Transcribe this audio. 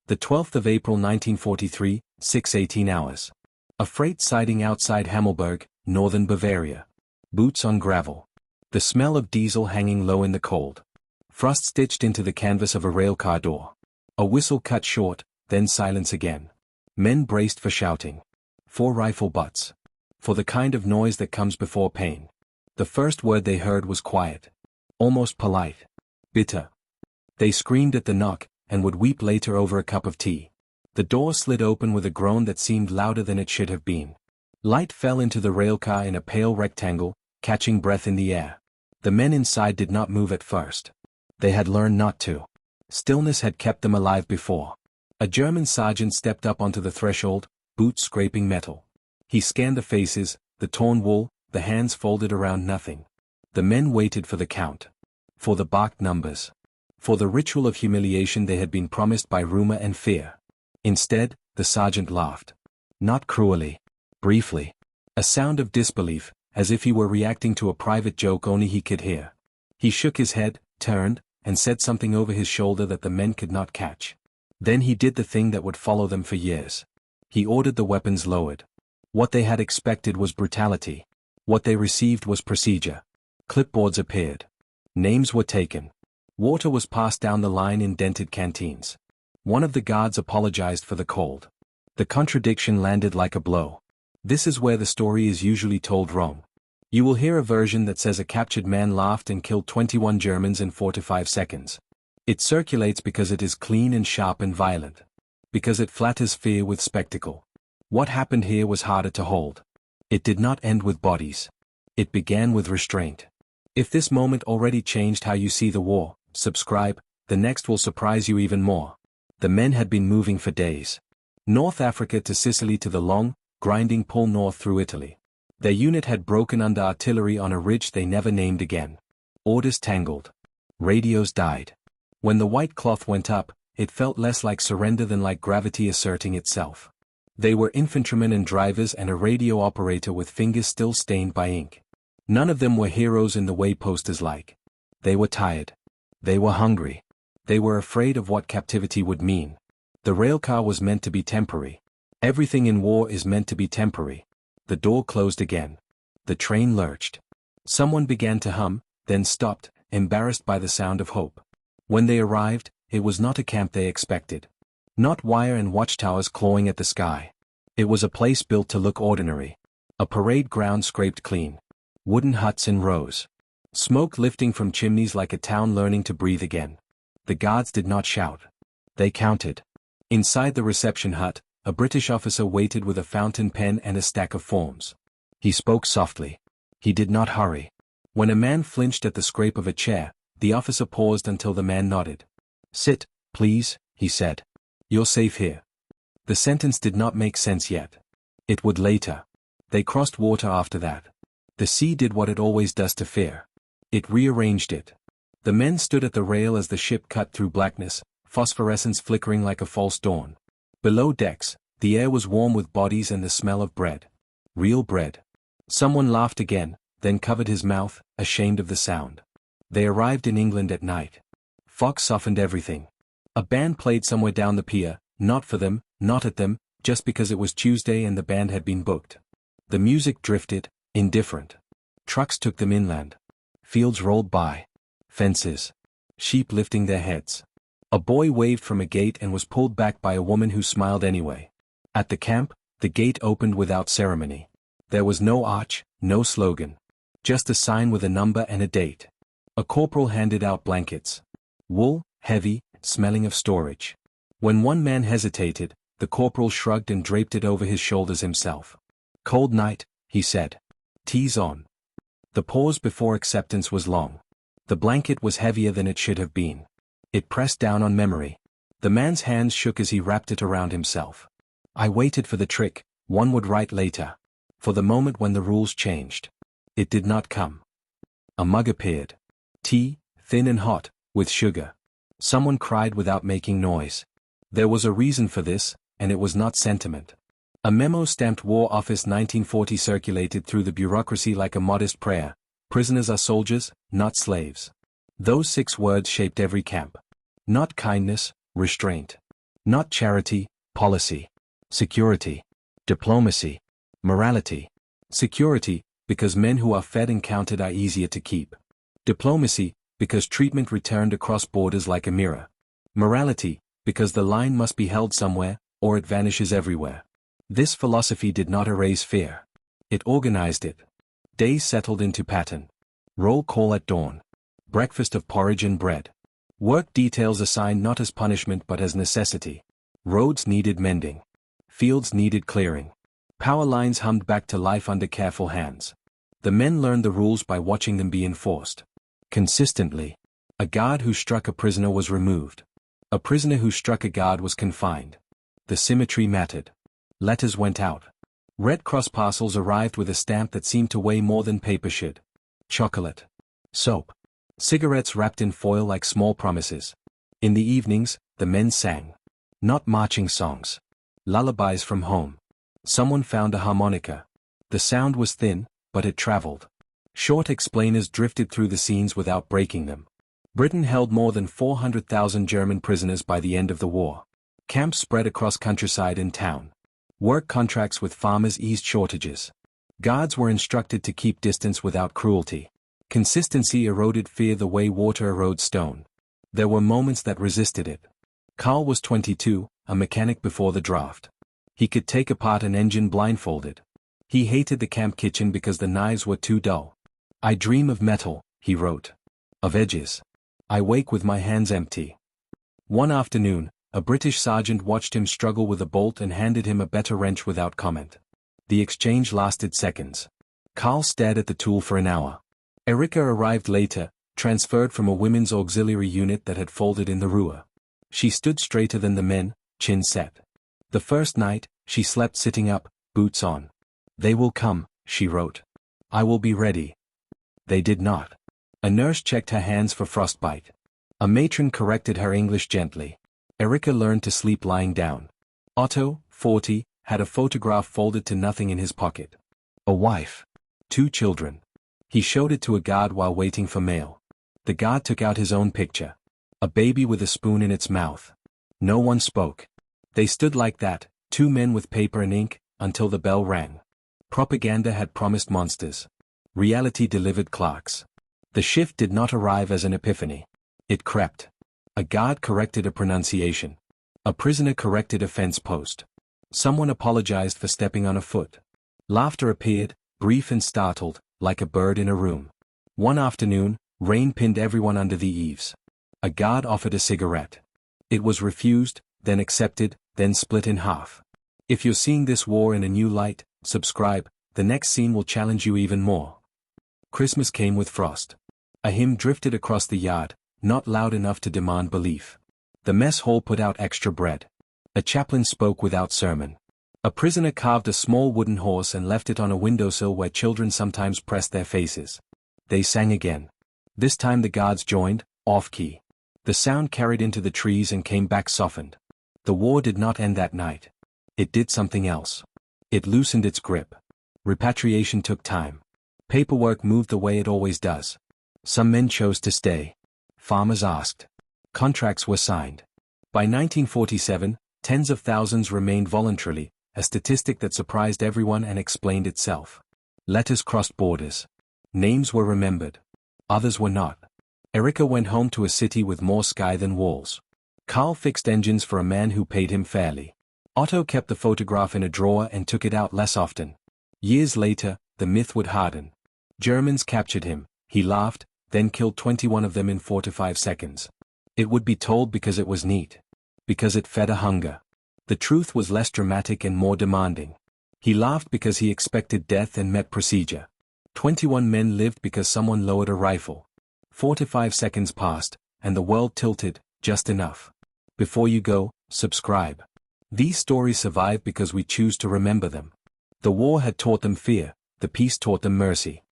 The 12th of April 1943, 6:18 hours. A freight siding outside Hammelburg, northern Bavaria. Boots on gravel. The smell of diesel hanging low in the cold. Frost stitched into the canvas of a railcar door. A whistle cut short, then silence again. Men braced for shouting. 4 rifle butts. For the kind of noise that comes before pain. The first word they heard was quiet. Almost polite. Bitter. They screamed at the knock, and would weep later over a cup of tea. The door slid open with a groan that seemed louder than it should have been. Light fell into the railcar in a pale rectangle, catching breath in the air. The men inside did not move at first. They had learned not to. Stillness had kept them alive before. A German sergeant stepped up onto the threshold, boots scraping metal. He scanned the faces, the torn wool, the hands folded around nothing. The men waited for the count. For the barked numbers. For the ritual of humiliation they had been promised by rumor and fear. Instead, the sergeant laughed. Not cruelly. Briefly. A sound of disbelief, as if he were reacting to a private joke only he could hear. He shook his head, turned, and said something over his shoulder that the men could not catch. Then he did the thing that would follow them for years. He ordered the weapons lowered. What they had expected was brutality. What they received was procedure. Clipboards appeared. Names were taken. Water was passed down the line in dented canteens. One of the guards apologized for the cold. The contradiction landed like a blow. This is where the story is usually told wrong. You will hear a version that says a captured man laughed and killed 21 Germans in 4 to 5 seconds. It circulates because it is clean and sharp and violent. Because it flatters fear with spectacle. What happened here was harder to hold. It did not end with bodies. It began with restraint. If this moment already changed how you see the war, subscribe, the next will surprise you even more. The men had been moving for days. North Africa to Sicily to the long, grinding pull north through Italy. Their unit had broken under artillery on a ridge they never named again. Orders tangled. Radios died. When the white cloth went up, it felt less like surrender than like gravity asserting itself. They were infantrymen and drivers and a radio operator with fingers still stained by ink. None of them were heroes in the way posters like. They were tired. They were hungry. They were afraid of what captivity would mean. The railcar was meant to be temporary. Everything in war is meant to be temporary. The door closed again. The train lurched. Someone began to hum, then stopped, embarrassed by the sound of hope. When they arrived, it was not a camp they expected. Not wire and watchtowers clawing at the sky. It was a place built to look ordinary. A parade ground scraped clean. Wooden huts in rows. Smoke lifting from chimneys like a town learning to breathe again. The guards did not shout. They counted. Inside the reception hut, a British officer waited with a fountain pen and a stack of forms. He spoke softly. He did not hurry. When a man flinched at the scrape of a chair, the officer paused until the man nodded. "Sit, please," he said. "You're safe here." The sentence did not make sense yet. It would later. They crossed water after that. The sea did what it always does to fear. It rearranged it. The men stood at the rail as the ship cut through blackness, phosphorescence flickering like a false dawn. Below decks, the air was warm with bodies and the smell of bread. Real bread. Someone laughed again, then covered his mouth, ashamed of the sound. They arrived in England at night. Fog softened everything. A band played somewhere down the pier, not for them, not at them, just because it was Tuesday and the band had been booked. The music drifted, indifferent. Trucks took them inland. Fields rolled by. Fences. Sheep lifting their heads. A boy waved from a gate and was pulled back by a woman who smiled anyway. At the camp, the gate opened without ceremony. There was no arch, no slogan. Just a sign with a number and a date. A corporal handed out blankets. Wool, heavy, smelling of storage. When one man hesitated, the corporal shrugged and draped it over his shoulders himself. "Cold night," he said. "Tea's on." The pause before acceptance was long. The blanket was heavier than it should have been. It pressed down on memory. The man's hands shook as he wrapped it around himself. "I waited for the trick," one would write later. For the moment when the rules changed. It did not come. A mug appeared. Tea, thin and hot, with sugar. Someone cried without making noise. There was a reason for this, and it was not sentiment. A memo stamped War Office 1940 circulated through the bureaucracy like a modest prayer. Prisoners are soldiers, not slaves. Those 6 words shaped every camp. Not kindness, restraint. Not charity, policy. Security. Diplomacy. Morality. Security, because men who are fed and counted are easier to keep. Diplomacy, because treatment returned across borders like a mirror. Morality, because the line must be held somewhere, or it vanishes everywhere. This philosophy did not erase fear. It organized it. Days settled into pattern. Roll call at dawn. Breakfast of porridge and bread. Work details assigned not as punishment but as necessity. Roads needed mending. Fields needed clearing. Power lines hummed back to life under careful hands. The men learned the rules by watching them be enforced. Consistently. A guard who struck a prisoner was removed. A prisoner who struck a guard was confined. The symmetry mattered. Letters went out. Red Cross parcels arrived with a stamp that seemed to weigh more than paper should. Chocolate. Soap. Cigarettes wrapped in foil like small promises. In the evenings, the men sang. Not marching songs. Lullabies from home. Someone found a harmonica. The sound was thin, but it traveled. Short explainers drifted through the scenes without breaking them. Britain held more than 400,000 German prisoners by the end of the war. Camps spread across countryside and town. Work contracts with farmers eased shortages. Guards were instructed to keep distance without cruelty. Consistency eroded fear the way water erodes stone. There were moments that resisted it. Karl was 22, a mechanic before the draft. He could take apart an engine blindfolded. He hated the camp kitchen because the knives were too dull. I dream of metal, he wrote. Of edges. I wake with my hands empty. One afternoon, a British sergeant watched him struggle with a bolt and handed him a better wrench without comment. The exchange lasted seconds. Karl stared at the tool for an hour. Erika arrived later, transferred from a women's auxiliary unit that had folded in the Ruhr. She stood straighter than the men, chin set. The first night, she slept sitting up, boots on. They will come, she wrote. I will be ready. They did not. A nurse checked her hands for frostbite. A matron corrected her English gently. Erika learned to sleep lying down. Otto, 40, had a photograph folded to nothing in his pocket. A wife. 2 children. He showed it to a guard while waiting for mail. The guard took out his own picture. A baby with a spoon in its mouth. No one spoke. They stood like that, 2 men with paper and ink, until the bell rang. Propaganda had promised monsters. Reality delivered clerks. The shift did not arrive as an epiphany. It crept. A guard corrected a pronunciation. A prisoner corrected a fence post. Someone apologized for stepping on a foot. Laughter appeared, brief and startled, like a bird in a room. One afternoon, rain pinned everyone under the eaves. A guard offered a cigarette. It was refused, then accepted, then split in half. If you're seeing this war in a new light, subscribe, the next scene will challenge you even more. Christmas came with frost. A hymn drifted across the yard, not loud enough to demand belief. The mess hall put out extra bread. A chaplain spoke without sermon. A prisoner carved a small wooden horse and left it on a windowsill where children sometimes pressed their faces. They sang again. This time the guards joined, off-key. The sound carried into the trees and came back softened. The war did not end that night. It did something else. It loosened its grip. Repatriation took time. Paperwork moved the way it always does. Some men chose to stay. Farmers asked. Contracts were signed. By 1947, tens of thousands remained voluntarily, a statistic that surprised everyone and explained itself. Letters crossed borders. Names were remembered. Others were not. Erika went home to a city with more sky than walls. Karl fixed engines for a man who paid him fairly. Otto kept the photograph in a drawer and took it out less often. Years later, the myth would harden. Germans captured him, he laughed, then killed 21 of them in 4 to 5 seconds. It would be told because it was neat. Because it fed a hunger. The truth was less dramatic and more demanding. He laughed because he expected death and met procedure. 21 men lived because someone lowered a rifle. 4 to 5 seconds passed, and the world tilted, just enough. Before you go, subscribe. These stories survive because we choose to remember them. The war had taught them fear, the peace taught them mercy.